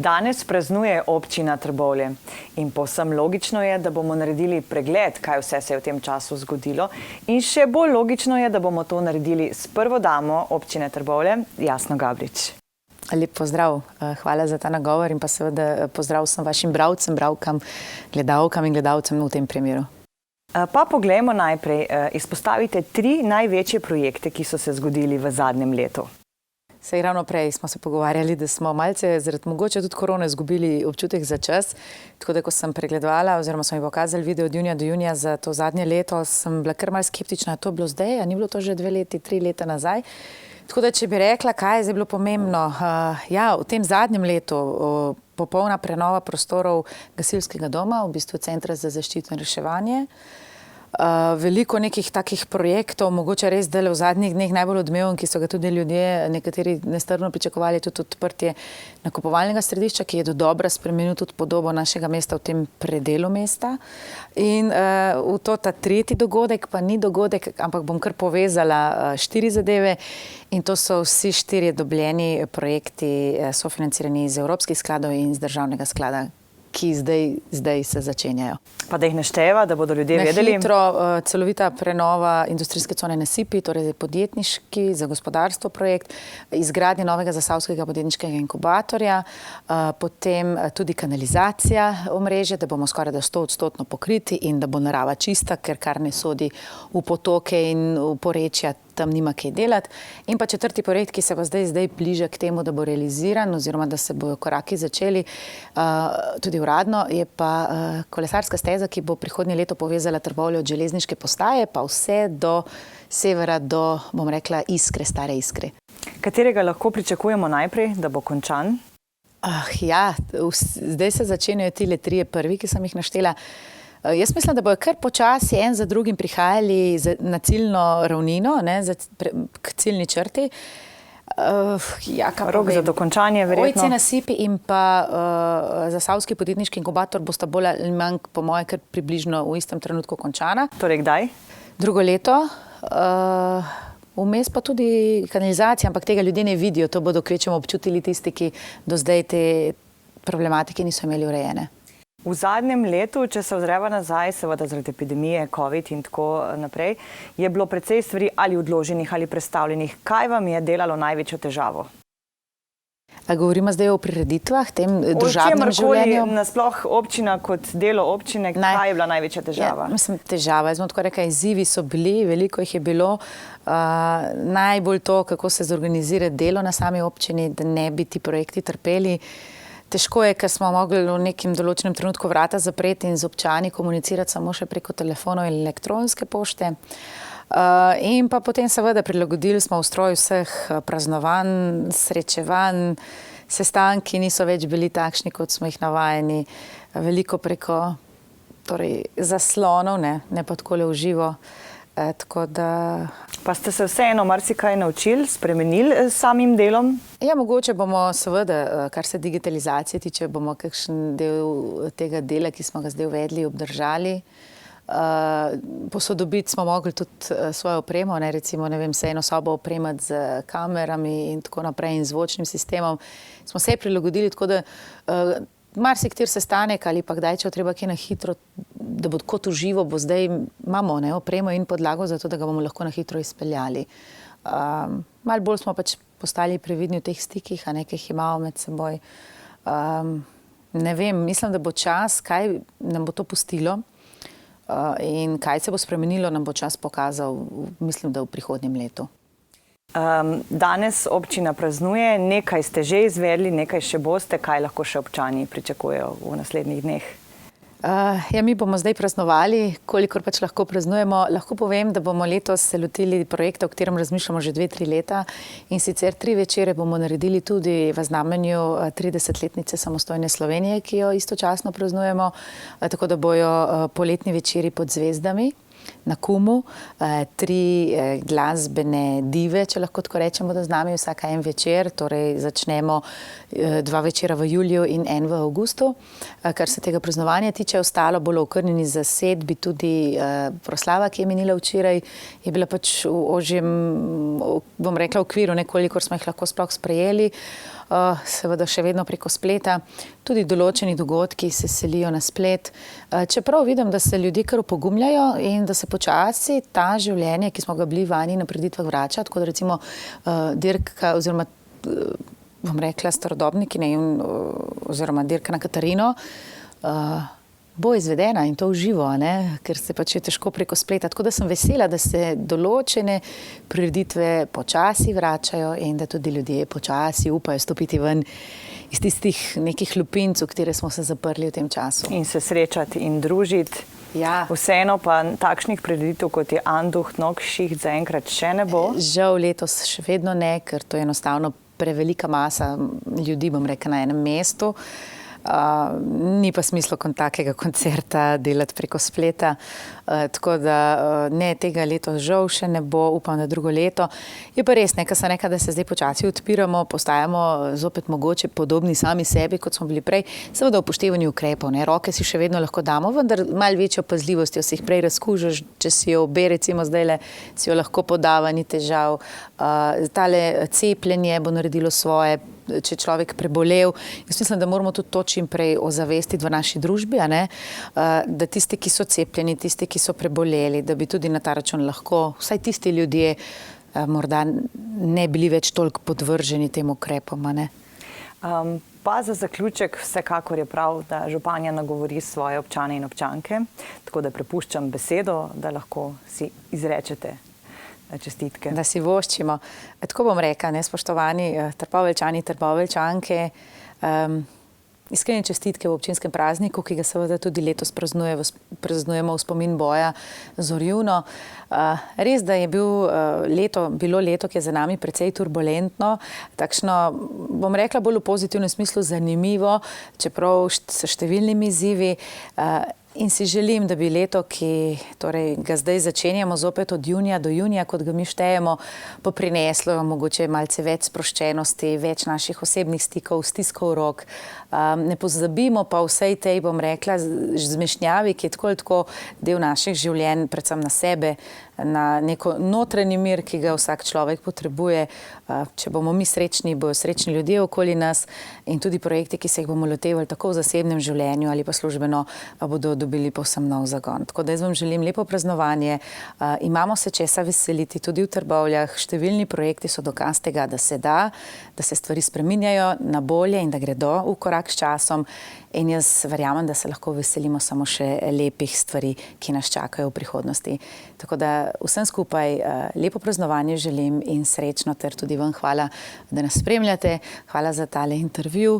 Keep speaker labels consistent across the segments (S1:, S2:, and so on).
S1: Danes praznuje občina Trbovlje in povsem logično je, da bomo naredili pregled, kaj vse se je v tem času zgodilo, in še bolj logično je, da bomo to naredili s prvo damo občine Trbovlje, Jasno Gabrič.
S2: Lep pozdrav, hvala za ta nagovor in pa seveda pozdrav vsem vašim bralcem, bralkam, gledalkam in gledalcem v tem primeru.
S1: Pa poglejmo najprej, izpostavite 3 največje projekte, ki so se zgodili v zadnjem letu.
S2: Sej ravno prej smo se pogovarjali, da smo malce zaradi mogoče tudi korone izgubili občutek za čas, tako da ko sem pregledovala oziroma so mi pokazali video od junija do junija za to zadnje leto, sem bila kar malo skeptična, to je bilo zdaj, a ni bilo to že 2 leti, 3 leta nazaj. Tako da, če bi rekla, kaj je zdaj bilo pomembno, v tem zadnjem letu popolna prenova prostorov gasilskega doma, v bistvu Centra za zaščito in reševanje. Veliko nekih takih projektov, mogoče res dele v zadnjih dneh najbolj odmeven, ki so ga tudi ljudje nekateri nestrpno pričakovali, tudi odprtje nakupovalnega središča, ki je dodobra spremenil tudi podobo našega mesta v tem predelu mesta. In v to ta tretji dogodek, pa ni dogodek, ampak bom kar povezala 4 zadeve in to so vsi 4 dobljeni projekti sofinancirani iz evropskih skladov in iz državnega sklada, ki zdaj se začenjajo.
S1: Pa da jih našteva, da bodo ljudje vedeli.
S2: Na hitro, celovita prenova industrijske cone Nasipi, torej podjetniški, za gospodarstvo projekt, izgradnje novega zasavskega podjetniškega inkubatorja, potem tudi kanalizacija omrežja, da bomo skoraj 100% pokriti in da bo narava čista, ker kar ne sodi v potoke in v porečja, tam nima kaj delati. In pa 4. projekt, ki se pa zdaj bliža k temu, da bo realiziran oziroma da se bojo koraki začeli, tudi uradno, je pa kolesarska steza, ki bo prihodnje leto povezala Trbovlje od železniške postaje, pa vse do severa, do, bom rekla, Iskre, stare Iskre.
S1: Katerega lahko pričakujemo najprej, da bo končan?
S2: Zdaj se začenjajo tile 3 prvi, ki sem jih naštela. Jaz mislim, da bojo kar počasi en za drugim prihajali na ciljno ravnino, k ciljni črti.
S1: Rok za dokončanje verjetno.
S2: Ojce Nasipi in pa zasavski podjetniški inkubator bosta bolj ali manj, po moje, kar približno v istem trenutku končana.
S1: Torej kdaj?
S2: Drugo leto. Vmes pa tudi kanalizacija, ampak tega ljudje ne vidijo. To bodo kvečemo občutili tisti, ki do zdaj te problematike niso imeli urejene.
S1: V zadnjem letu, če se ozreva nazaj, seveda zaradi epidemije, COVID in tako naprej, je bilo precej stvari ali odloženih ali prestavljenih. Kaj vam je delalo največjo težavo?
S2: Govorimo zdaj o prireditvah, tem družabnem življenju?
S1: Nasploh občina kot delo občine, kaj je bila največja težava?
S2: Težava, jaz bom tako rekla, izzivi so bili, veliko jih je bilo. Najbolj to, kako se zorganizirati delo na sami občini, da ne bi ti projekti trpeli. Težko je, ker smo mogli v nekem določenem trenutku vrata zapreti in z občani komunicirati samo še preko telefonov in elektronske pošte. In pa potem seveda prilagodili smo ustroj vseh praznovanj, srečevanj, sestanki niso več bili takšni, kot smo jih navajeni. Veliko preko zaslonov, ne pa takole v živo.
S1: Pa ste se vseeno marsikaj naučili, spremenili s samim delom?
S2: Ja, mogoče bomo seveda, kar se digitalizacije tiče, bomo kakšen del tega dela, ki smo ga zdaj uvedli, obdržali. Posodobiti smo mogli tudi svojo opremo, recimo, se eno sobo opremati z kamerami in tako naprej in zvočnim sistemom. Smo se prilagodili, tako da marsikateri sestanek ali pa kdaj, če treba kaj na hitro, da bo kot v živo, bo zdaj imamo opremo in podlago za to, da ga bomo lahko na hitro izpeljali. Malo bolj smo pač postali previdni v teh stikih, ki jih imamo med seboj. Ne vem, mislim, da bo čas, kaj nam bo to pustilo in kaj se bo spremenilo, nam bo čas pokazal, mislim, da v prihodnjem letu.
S1: Danes občina praznuje, nekaj ste že izvedli, nekaj še boste, kaj lahko še občani pričakujejo v naslednjih dneh?
S2: Mi bomo zdaj praznovali, kolikor pač lahko praznujemo. Lahko povem, da bomo letos se lotili projekta, o katerem razmišljamo že 2-3 leta in sicer 3 večere bomo naredili tudi v znamenju 30-letnice samostojne Slovenije, ki jo istočasno praznujemo, tako da bojo poletni večeri pod zvezdami. na Kumu, 3 glasbene dive, če lahko tako rečem, bodo z nami vsak en večer, torej začnemo 2 večera v juliju in 1 v avgustu. Kar se tega praznovanja tiče, ostalo bolj okrnjeni zasedbi, tudi proslava, ki je minila včeraj, je bila pač v ožjem, bom rekla, okviru, nekolikor smo jih lahko sploh sprejeli. Seveda še vedno preko spleta, tudi določeni dogodki se selijo na splet. Čeprav vidim, da se ljudje kar opogumljajo in da se počasi ta življenje, ki smo ga bili vani na prireditvah, vrača, tako da recimo dirka oziroma bom rekla starodobniki oziroma dirka na Katarino bo izvedena in to v živo, ker se pač je težko preko spleta. Tako da sem vesela, da se določene prireditve počasi vračajo in da tudi ljudje počasi upajo stopiti ven iz tistih nekih lupinc, v katere smo se zaprli v tem času.
S1: In se srečati in družiti.
S2: Ja.
S1: Vseeno pa takšnih prireditev, kot je Anduht, Nogšiht, zaenkrat še ne bo.
S2: Žal letos še vedno ne, ker to je enostavno prevelika masa ljudi, bom rekla, na enem mestu. Ni pa smisla takega koncerta delati preko spleta, tako da ne, tega letos žal še ne bo, upam, da drugo leto. Je pa res, kar sem rekla, da se zdaj počasi odpiramo, postajamo zopet mogoče podobni sami sebi, kot smo bili prej, seveda upoštevani ukrepov, roke si še vedno lahko damo, vendar malo večjo pazljivostjo si jih prej razkužiš, če si jo obe, recimo zdajle, si jo lahko podava, ni težav. Tale cepljenje bo naredilo svoje, če človek prebolel. Jaz mislim, da moramo tudi to čim prej ozavestiti v naši družbi, da tisti, ki so cepljeni, tisti, ki so preboleli, da bi tudi na ta račun lahko, vsaj tisti ljudje, morda ne bili več toliko podvrženi tem ukrepom.
S1: Pa za zaključek vsekakor je prav, da županja nagovori svoje občane in občanke, tako da prepuščam besedo, da lahko si izrečete čestitke.
S2: Da si voščimo. Tako bom rekla, spoštovani Trboveljčani, Trboveljčanke, iskrene čestitke v občinskem prazniku, ki ga seveda tudi letos praznujemo v spomin boja Zorjuno. Res, da je bilo leto, ki je za nami precej turbulentno, takšno, bom rekla, bolj v pozitivnem smislu zanimivo, čeprav s številnimi izzivi. In si želim, da bi leto, ki ga zdaj začenjamo zopet od junija do junija, kot ga mi štejemo, pa prineslo mogoče malce več sproščenosti, več naših osebnih stikov, stiskov rok. Ne pozabimo pa vsej tej, bom rekla, zmešnjavi, ki je tako ali tako del naših življenj, predvsem na sebe, na neko notranji mir, ki ga vsak človek potrebuje. Če bomo mi srečni, bojo srečni ljudje okoli nas in tudi projekti, ki se jih bomo lotevali tako v zasebnem življenju ali pa službeno, bodo dobili povsem nov zagon. Tako da jaz vam želim lepo praznovanje. Imamo se česa veseliti tudi v Trbovljah. Številni projekti so dokaz tega, da se da, da se stvari spreminjajo na bolje in da gredo v korak s časom. In jaz verjamem, da se lahko veselimo samo še lepih stvari, ki nas čakajo v prihodnosti. Tako da vsem skupaj lepo praznovanje želim in srečno, ter tudi vam hvala, da nas spremljate. Hvala za tale intervju.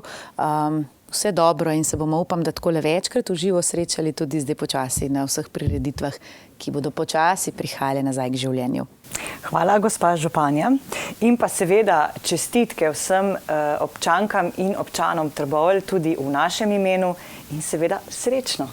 S2: Vse dobro in se bomo, upam, da takole večkrat v živo srečali tudi zdaj počasi na vseh prireditvah, ki bodo počasi prihajale nazaj k življenju.
S1: Hvala, gospa županja. In pa seveda čestitke vsem občankam in občanom Trbovelj tudi v našem imenu in seveda srečno.